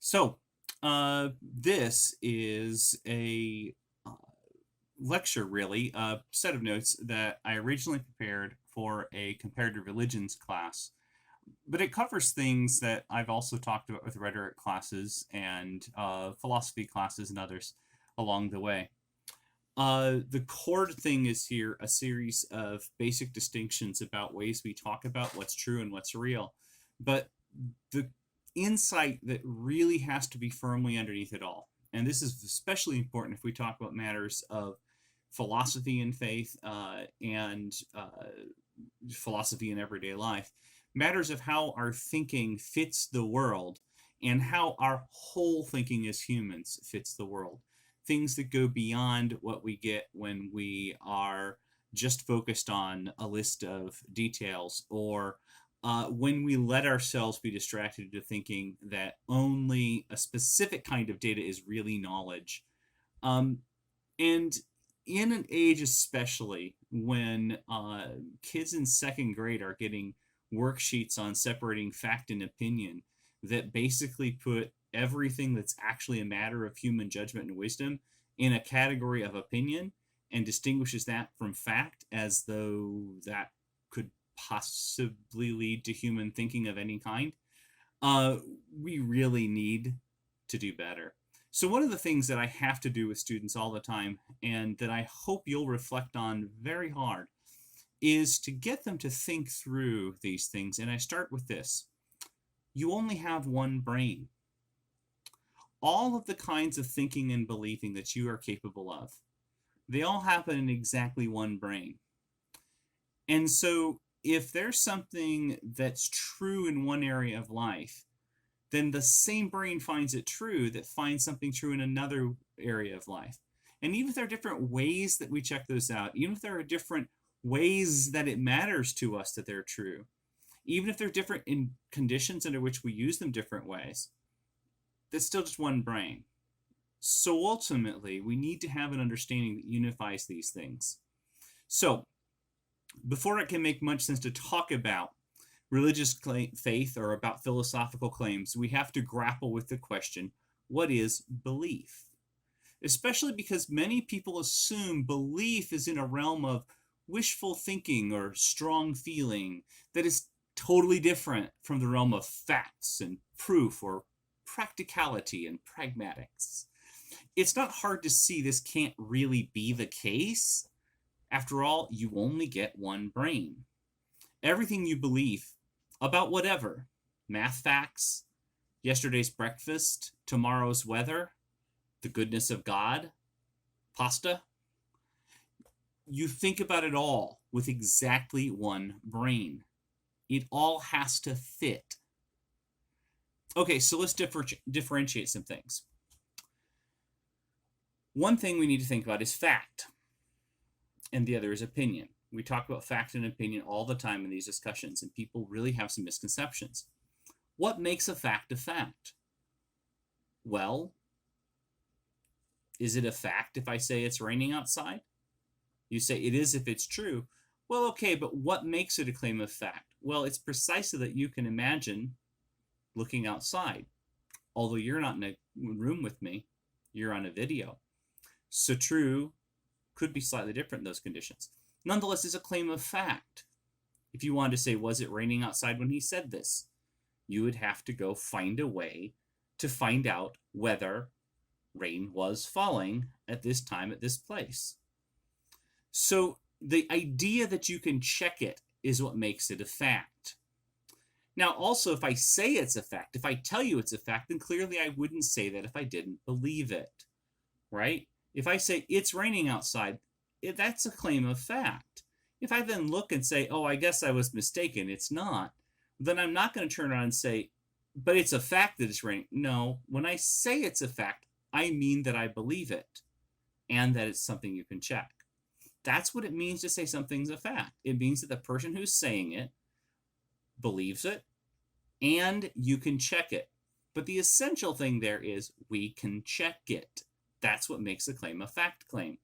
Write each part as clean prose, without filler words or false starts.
So, this is a uh, lecture, really, a set of notes that I originally prepared for a comparative religions class. But it covers things that I've also talked about with rhetoric classes and philosophy classes and others along the way. The core thing is here a series of basic distinctions about ways we talk about what's true and what's real. But the insight that really has to be firmly underneath it all, and this is especially important if we talk about matters of philosophy and faith and philosophy in everyday life, matters of how our thinking fits the world and how our whole thinking as humans fits the world. Things that go beyond what we get when we are just focused on a list of details or when we let ourselves be distracted into thinking that only a specific kind of data is really knowledge. Um, and in an age, especially when kids in second grade are getting worksheets on separating fact and opinion that basically put everything that's actually a matter of human judgment and wisdom in a category of opinion and distinguishes that from fact as though that could possibly lead to human thinking of any kind, uh, we really need to do better. So, one of the things that I have to do with students all the time, and that I hope you'll reflect on very hard, is to get them to think through these things. And I start with this: you only have one brain. All of the kinds of thinking and believing that you are capable of, they all happen in exactly one brain. And so, if there's something that's true in one area of life, then the same brain finds it true that finds something true in another area of life. And even if there are different ways that we check those out, even if there are different ways that it matters to us that they're true, even if they're different in conditions under which we use them different ways, that's still just one brain. So ultimately, we need to have an understanding that unifies these things. So, before it can make much sense to talk about faith or about philosophical claims, we have to grapple with the question, what is belief? Especially because many people assume belief is in a realm of wishful thinking or strong feeling that is totally different from the realm of facts and proof or practicality and pragmatics. It's not hard to see this can't really be the case. After all, you only get one brain. Everything you believe about whatever, math facts, yesterday's breakfast, tomorrow's weather, the goodness of God, pasta, you think about it all with exactly one brain. It all has to fit. Okay, so let's differentiate some things. One thing we need to think about is fact, and the other is opinion. We talk about fact and opinion all the time in these discussions, and people really have some misconceptions. What makes a fact a fact? Well, is it a fact if I say it's raining outside? You say it is if it's true. Well, okay, but what makes it a claim of fact? Well, it's precisely that you can imagine looking outside. Although you're not in a room with me, you're on a video. So true could be slightly different in those conditions. Nonetheless, it's a claim of fact. If you wanted to say, was it raining outside when he said this? You would have to go find a way to find out whether rain was falling at this time at this place. So the idea that you can check it is what makes it a fact. Now, also, if I say it's a fact, if I tell you it's a fact, then clearly I wouldn't say that if I didn't believe it, right? If I say it's raining outside, that's a claim of fact. If I then look and say, oh, I guess I was mistaken, it's not, then I'm not going to turn around and say, but it's a fact that it's raining. No, when I say it's a fact, I mean that I believe it and that it's something you can check. That's what it means to say something's a fact. It means that the person who's saying it believes it and you can check it. But the essential thing there is we can check it. That's what makes a claim a fact claim.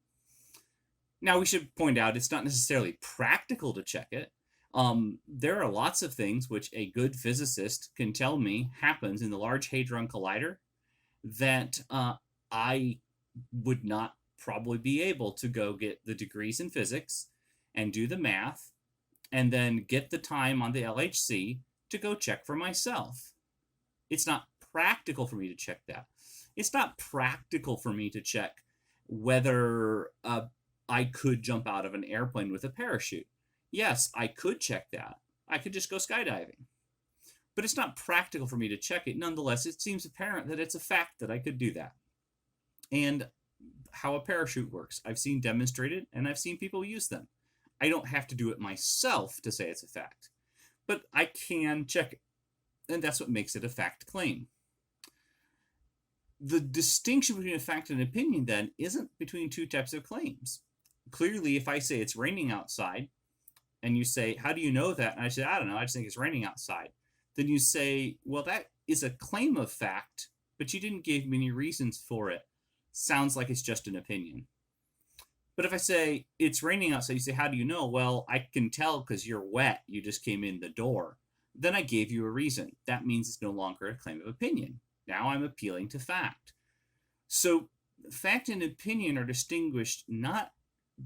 Now, we should point out it's not necessarily practical to check it. There are lots of things which a good physicist can tell me happens in the Large Hadron Collider that I would not probably be able to go get the degrees in physics and do the math and then get the time on the LHC to go check for myself. It's not practical for me to check that. It's not practical for me to check whether I could jump out of an airplane with a parachute. Yes, I could check that. I could just go skydiving. But it's not practical for me to check it. Nonetheless, it seems apparent that it's a fact that I could do that. And how a parachute works, I've seen demonstrated and I've seen people use them. I don't have to do it myself to say it's a fact, but I can check it. And that's what makes it a fact claim. The distinction between a fact and an opinion, then, isn't between two types of claims. Clearly, if I say it's raining outside, and you say, how do you know that? And I say, I don't know, I just think it's raining outside. Then you say, well, that is a claim of fact, but you didn't give me any reasons for it. Sounds like it's just an opinion. But if I say, it's raining outside, you say, how do you know? Well, I can tell because you're wet. You just came in the door. Then I gave you a reason. That means it's no longer a claim of opinion. Now I'm appealing to fact. So fact and opinion are distinguished not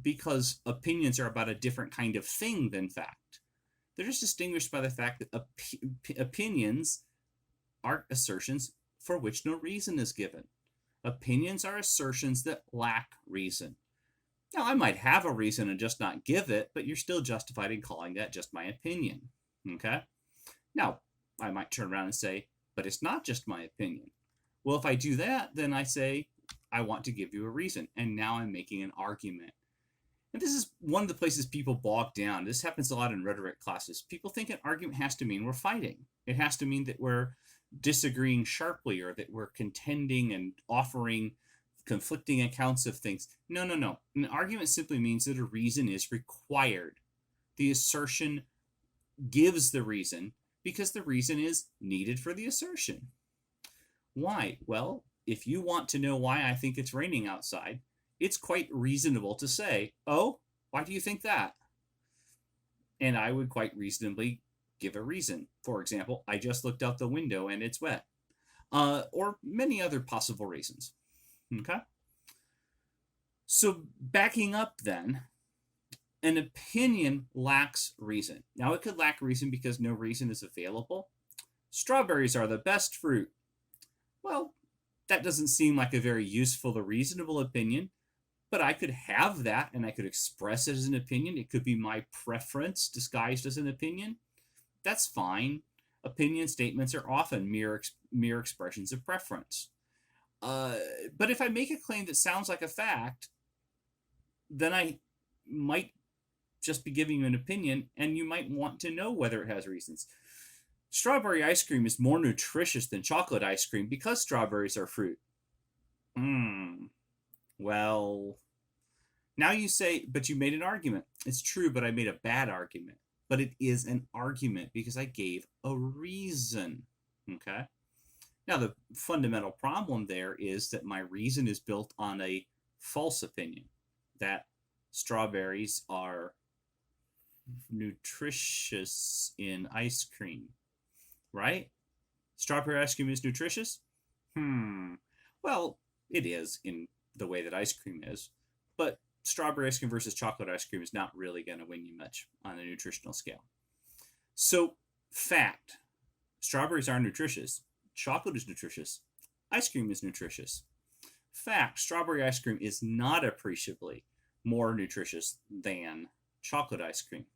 because opinions are about a different kind of thing than fact. They're just distinguished by the fact that opinions are assertions for which no reason is given. Opinions are assertions that lack reason. Now, I might have a reason and just not give it, but you're still justified in calling that just my opinion. Okay? Now, I might turn around and say, but it's not just my opinion. Well, if I do that, then I say, I want to give you a reason. And now I'm making an argument. And this is one of the places people bog down. This happens a lot in rhetoric classes. People think an argument has to mean we're fighting. It has to mean that we're disagreeing sharply or that we're contending and offering conflicting accounts of things. No. An argument simply means that a reason is required. The assertion gives the reason because the reason is needed for the assertion. Why? Well, if you want to know why I think it's raining outside, it's quite reasonable to say, oh, why do you think that? And I would quite reasonably give a reason. For example, I just looked out the window and it's wet. Or many other possible reasons. Okay? So backing up then, an opinion lacks reason. Now it could lack reason because no reason is available. Strawberries are the best fruit. Well, that doesn't seem like a very useful or reasonable opinion, but I could have that and I could express it as an opinion. It could be my preference disguised as an opinion. That's fine. Opinion statements are often mere expressions of preference. But if I make a claim that sounds like a fact, then I might just be giving you an opinion, and you might want to know whether it has reasons. Strawberry ice cream is more nutritious than chocolate ice cream because strawberries are fruit. Well, now you say, but you made an argument. It's true, but I made a bad argument. But it is an argument because I gave a reason. Okay? Now, the fundamental problem there is that my reason is built on a false opinion that strawberries are nutritious in ice cream, right? Strawberry ice cream is nutritious? Well, it is in the way that ice cream is, but strawberry ice cream versus chocolate ice cream is not really going to win you much on a nutritional scale. So, fact, strawberries are nutritious. Chocolate is nutritious. Ice cream is nutritious. Fact, strawberry ice cream is not appreciably more nutritious than chocolate ice cream.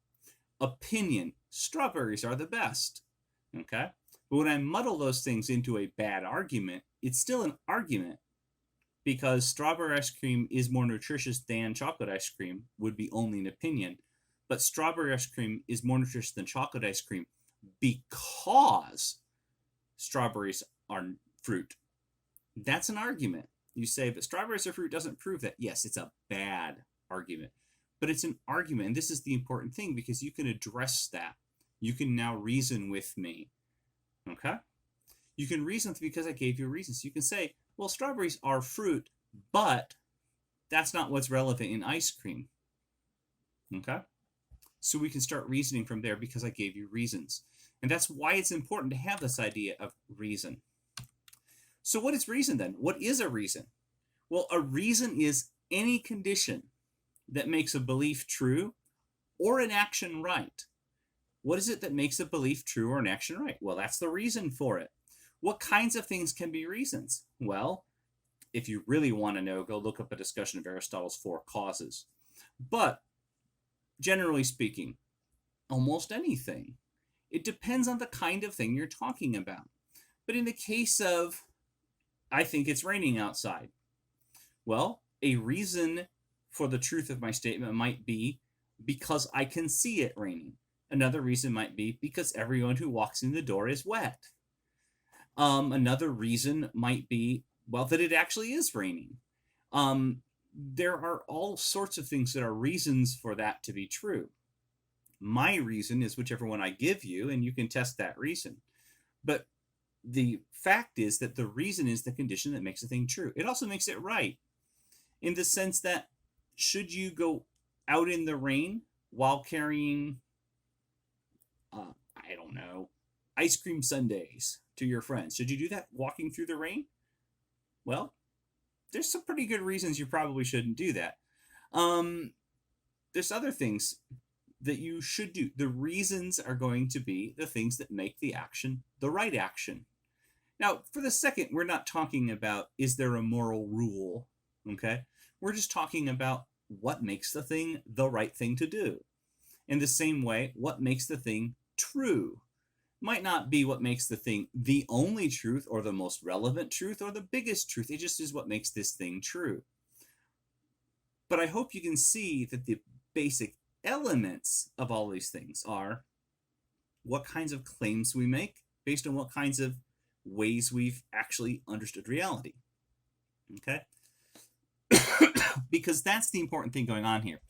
Opinion, strawberries are the best. Okay? But when I muddle those things into a bad argument, it's still an argument because strawberry ice cream is more nutritious than chocolate ice cream would be only an opinion. But strawberry ice cream is more nutritious than chocolate ice cream because strawberries are fruit. That's an argument. You say, but strawberries are fruit doesn't prove that. Yes, it's a bad argument. But it's an argument, and this is the important thing because you can address that. You can now reason with me. Okay? You can reason with me because I gave you reasons. You can say, well, strawberries are fruit, but that's not what's relevant in ice cream. Okay? So we can start reasoning from there because I gave you reasons. And that's why it's important to have this idea of reason. So what is reason then? What is a reason? Well, a reason is any condition that makes a belief true or an action right. What is it that makes a belief true or an action right? Well, that's the reason for it. What kinds of things can be reasons? Well, if you really want to know, go look up a discussion of Aristotle's four causes. But generally speaking, almost anything. It depends on the kind of thing you're talking about. But in the case of, I think it's raining outside, well, a reason for the truth of my statement might be because I can see it raining. Another reason might be because everyone who walks in the door is wet. Another reason might be, well, that it actually is raining. There are all sorts of things that are reasons for that to be true. My reason is whichever one I give you, and you can test that reason. But the fact is that the reason is the condition that makes a thing true. It also makes it right, in the sense that should you go out in the rain while carrying, I don't know, ice cream sundaes to your friends? Should you do that walking through the rain? Well, there's some pretty good reasons you probably shouldn't do that. There's other things that you should do. The reasons are going to be the things that make the action the right action. Now, for the second, we're not talking about is there a moral rule, okay? We're just talking about what makes the thing the right thing to do. In the same way, what makes the thing true might not be what makes the thing the only truth or the most relevant truth or the biggest truth. It just is what makes this thing true. But I hope you can see that the basic elements of all these things are what kinds of claims we make based on what kinds of ways we've actually understood reality. Okay? Because that's the important thing going on here.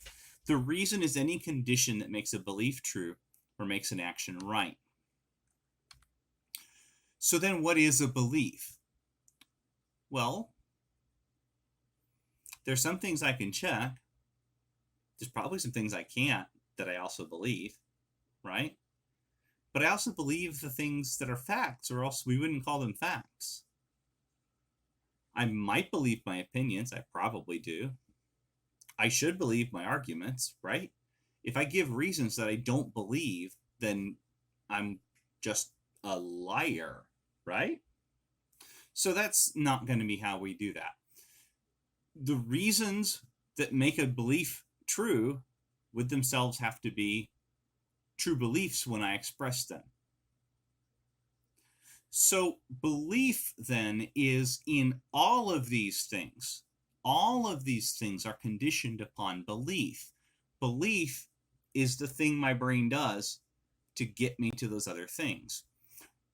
The reason is any condition that makes a belief true or makes an action right. So then what is a belief? Well, there's some things I can check. There's probably some things I can't that I also believe, right? But I also believe the things that are facts, or else we wouldn't call them facts. I might believe my opinions. I probably do. I should believe my arguments, right? If I give reasons that I don't believe, then I'm just a liar, right? So that's not going to be how we do that. The reasons that make a belief true would themselves have to be true beliefs when I express them. So belief then is in all of these things. All of these things are conditioned upon belief. Belief is the thing my brain does to get me to those other things.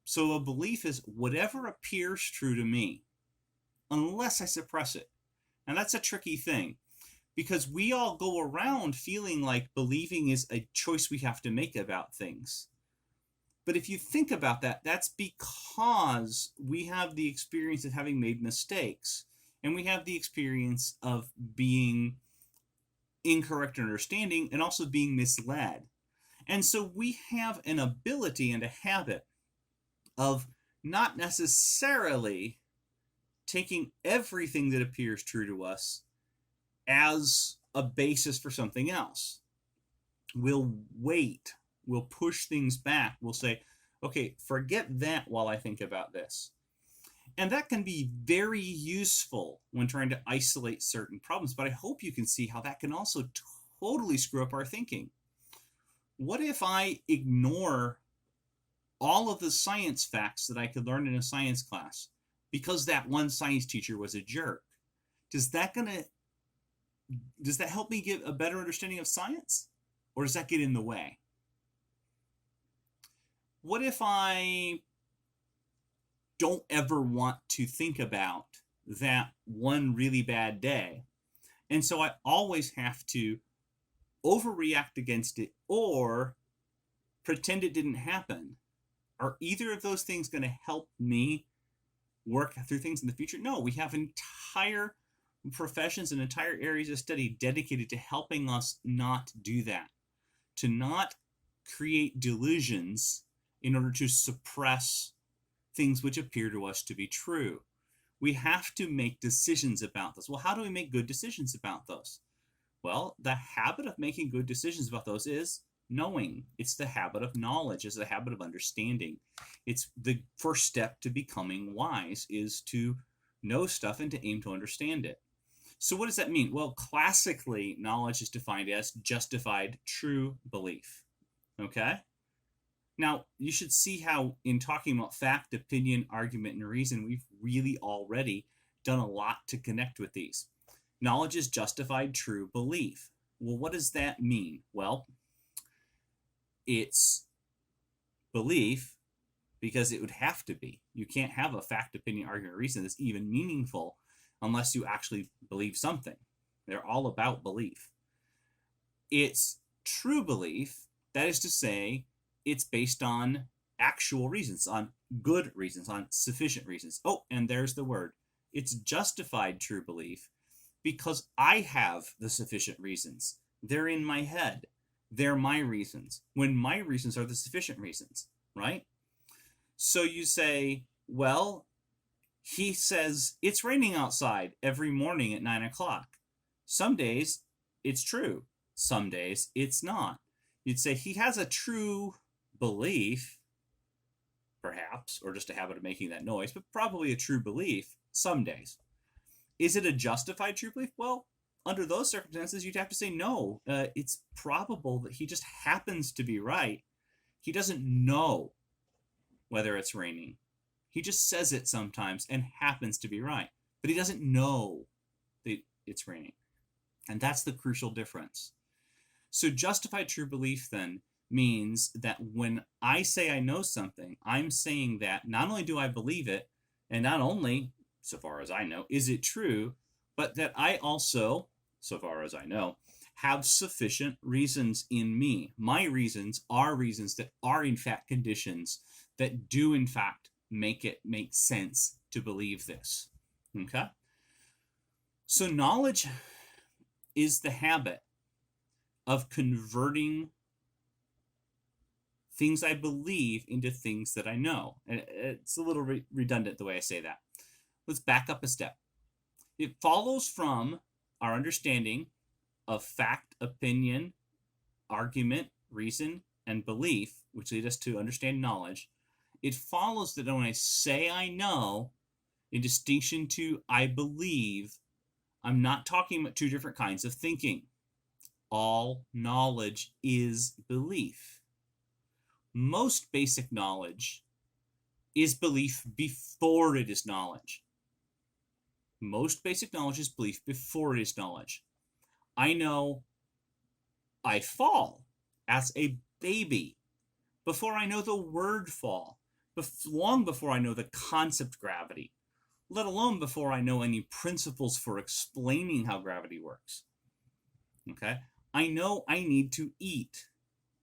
So a belief is whatever appears true to me, unless I suppress it. And that's a tricky thing, because we all go around feeling like believing is a choice we have to make about things. But if you think about that, that's because we have the experience of having made mistakes, and we have the experience of being incorrect in understanding and also being misled. And so we have an ability and a habit of not necessarily taking everything that appears true to us as a basis for something else. We'll wait. We'll push things back. We'll say, okay, forget that while I think about this. And that can be very useful when trying to isolate certain problems, but I hope you can see how that can also totally screw up our thinking. What if I ignore all of the science facts that I could learn in a science class because that one science teacher was a jerk? Does that help me get a better understanding of science? Or does that get in the way? What if I don't ever want to think about that one really bad day? And so I always have to overreact against it or pretend it didn't happen. Are either of those things going to help me work through things in the future? No, we have entire professions and entire areas of study dedicated to helping us not do that, to not create delusions in order to suppress things which appear to us to be true. We have to make decisions about those. Well, how do we make good decisions about those? Well, the habit of making good decisions about those is knowing. It's the habit of knowledge, it's the habit of understanding. It's the first step to becoming wise is to know stuff and to aim to understand it. So what does that mean? Well, classically, knowledge is defined as justified true belief. Okay? Now, you should see how in talking about fact, opinion, argument, and reason, we've really already done a lot to connect with these. Knowledge is justified true belief. Well, what does that mean? Well, it's belief because it would have to be. You can't have a fact, opinion, argument, reason that's even meaningful unless you actually believe something. They're all about belief. It's true belief, that is to say, it's based on actual reasons, on good reasons, on sufficient reasons. Oh, and there's the word. It's justified true belief because I have the sufficient reasons. They're in my head. They're my reasons, when my reasons are the sufficient reasons, right? So you say, well, he says it's raining outside every morning at 9 o'clock. Some days it's true. Some days it's not. You'd say he has a true belief, perhaps, or just a habit of making that noise, but probably a true belief some days. Is it a justified true belief? Well, under those circumstances, you'd have to say no. It's probable that he just happens to be right. He doesn't know whether it's raining. He just says it sometimes and happens to be right, but he doesn't know that it's raining. And that's the crucial difference. So justified true belief then means that when I say I know something, I'm saying that not only do I believe it, and not only, so far as I know, is it true, but that I also, so far as I know, have sufficient reasons in me. My reasons that are in fact conditions that do in fact make it make sense to believe this. Okay? So knowledge is the habit of converting things I believe into things that I know. And it's a little redundant the way I say that. Let's back up a step. It follows from our understanding of fact, opinion, argument, reason, and belief, which lead us to understand knowledge. It follows that when I say I know, in distinction to I believe, I'm not talking about two different kinds of thinking. All knowledge is belief. Most basic knowledge is belief before it is knowledge. Most basic knowledge is belief before it is knowledge. I know I fall as a baby before I know the word fall, long before I know the concept gravity, let alone before I know any principles for explaining how gravity works. Okay? I know I need to eat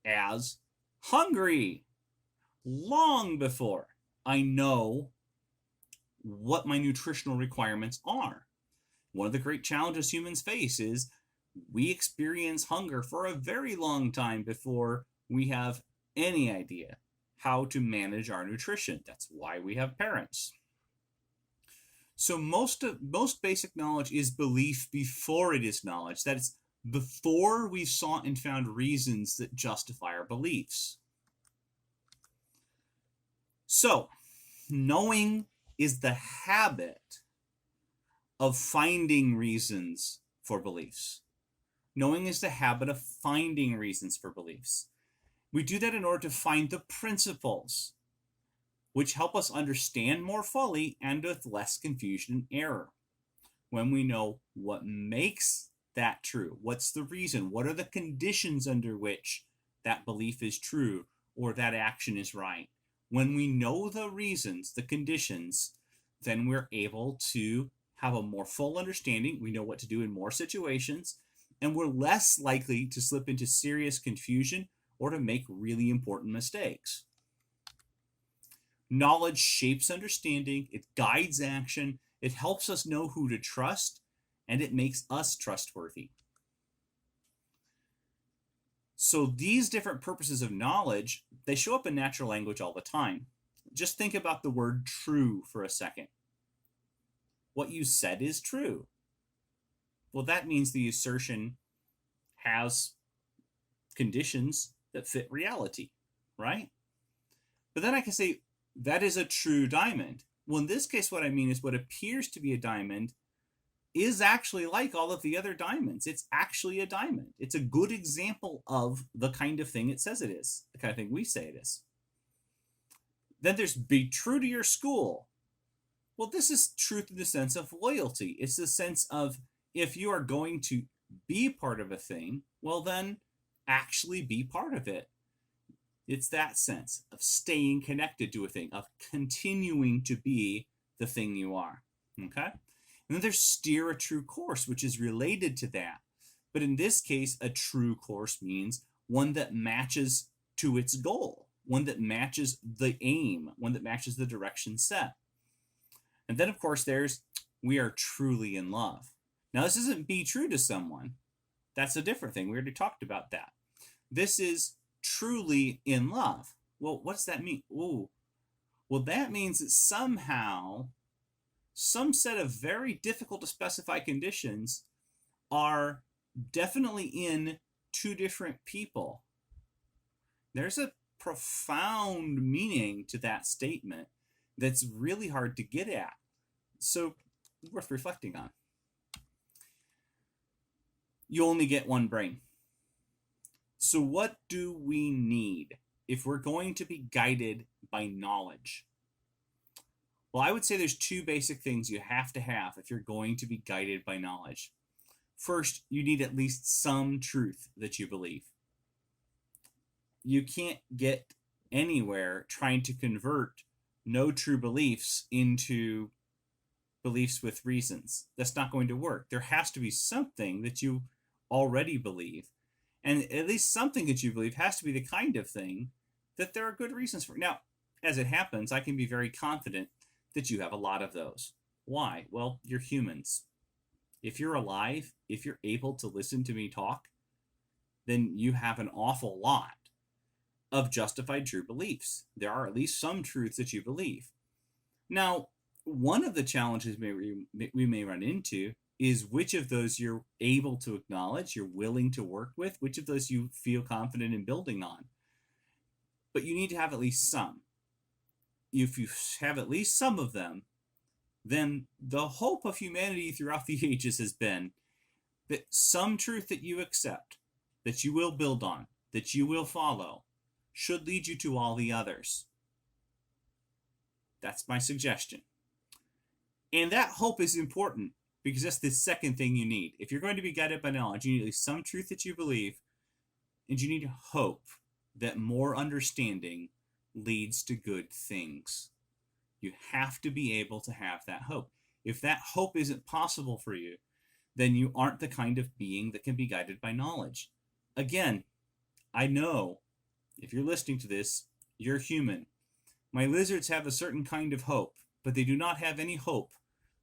as hungry long before I know what my nutritional requirements are. One of the great challenges humans face is we experience hunger for a very long time before we have any idea how to manage our nutrition. That's why we have parents. So most basic knowledge is belief before it is knowledge. That is before we've sought and found reasons that justify our beliefs. So, knowing is the habit of finding reasons for beliefs. Knowing is the habit of finding reasons for beliefs. We do that in order to find the principles, which help us understand more fully and with less confusion and error. When we know what makes that true, what's the reason, what are the conditions under which that belief is true or that action is right. When we know the reasons, the conditions, then we're able to have a more full understanding. We know what to do in more situations, and we're less likely to slip into serious confusion or to make really important mistakes. Knowledge shapes understanding, it guides action, it helps us know who to trust, and it makes us trustworthy. So these different purposes of knowledge, they show up in natural language all the time. Just think about the word true for a second. what you said is true. Well, that means the assertion has conditions that fit reality, right? But then I can say that is a true diamond. Well, in this case, what I mean is what appears to be a diamond is actually like all of the other diamonds. It's actually a diamond. It's a good example of the kind of thing it says it is, the kind of thing we say it is. Then there's be true to your school. Well, this is truth in the sense of loyalty. It's the sense of if you are going to be part of a thing, well, then actually be part of it. It's that sense of staying connected to a thing, of continuing to be the thing you are. Okay? And then there's steer a true course, which is related to that. But in this case, a true course means one that matches to its goal, one that matches the aim, one that matches the direction set. And then, of course, there's we are truly in love. Now, this isn't be true to someone. That's a different thing. We already talked about that. This is truly in love. Well, what does that mean? Ooh. Well, that means that somehow some set of very difficult to specify conditions are definitely in two different people. There's a profound meaning to that statement that's really hard to get at. So, worth reflecting on. You only get one brain. So what do we need if we're going to be guided by knowledge? Well, I would say there's two basic things you have to have if you're going to be guided by knowledge. First, you need at least some truth that you believe. You can't get anywhere trying to convert no true beliefs into beliefs with reasons. That's not going to work. There has to be something that you already believe. And at least something that you believe has to be the kind of thing that there are good reasons for. Now, as it happens, I can be very confident that you have a lot of those. Why? Well, you're humans. If you're alive, if you're able to listen to me talk, then you have an awful lot of justified true beliefs. There are at least some truths that you believe. Now, one of the challenges we may run into is which of those you're able to acknowledge, you're willing to work with, which of those you feel confident in building on. But you need to have at least some. If you have at least some of them, then the hope of humanity throughout the ages has been that some truth that you accept, that you will build on, that you will follow, should lead you to all the others. That's my suggestion. And that hope is important because that's the second thing you need. If you're going to be guided by knowledge, you need at least some truth that you believe, and you need hope that more understanding leads to good things. You have to be able to have that hope. If that hope isn't possible for you, then you aren't the kind of being that can be guided by knowledge. Again, I know if you're listening to this, you're human. My lizards have a certain kind of hope, but they do not have any hope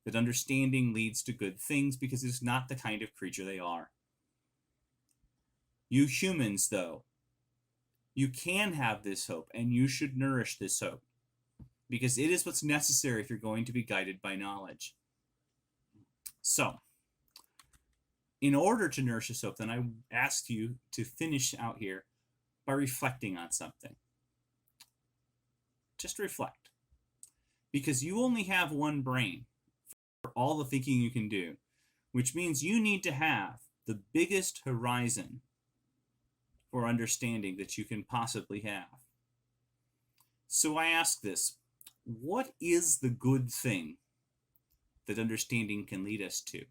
that understanding leads to good things because it's not the kind of creature they are. You humans, though, you can have this hope, and you should nourish this hope because it is what's necessary if you're going to be guided by knowledge. So, in order to nourish this hope, then I ask you to finish out here by reflecting on something. Just reflect. Because you only have one brain for all the thinking you can do, which means you need to have the biggest horizon for understanding that you can possibly have. So I ask this, what is the good thing that understanding can lead us to?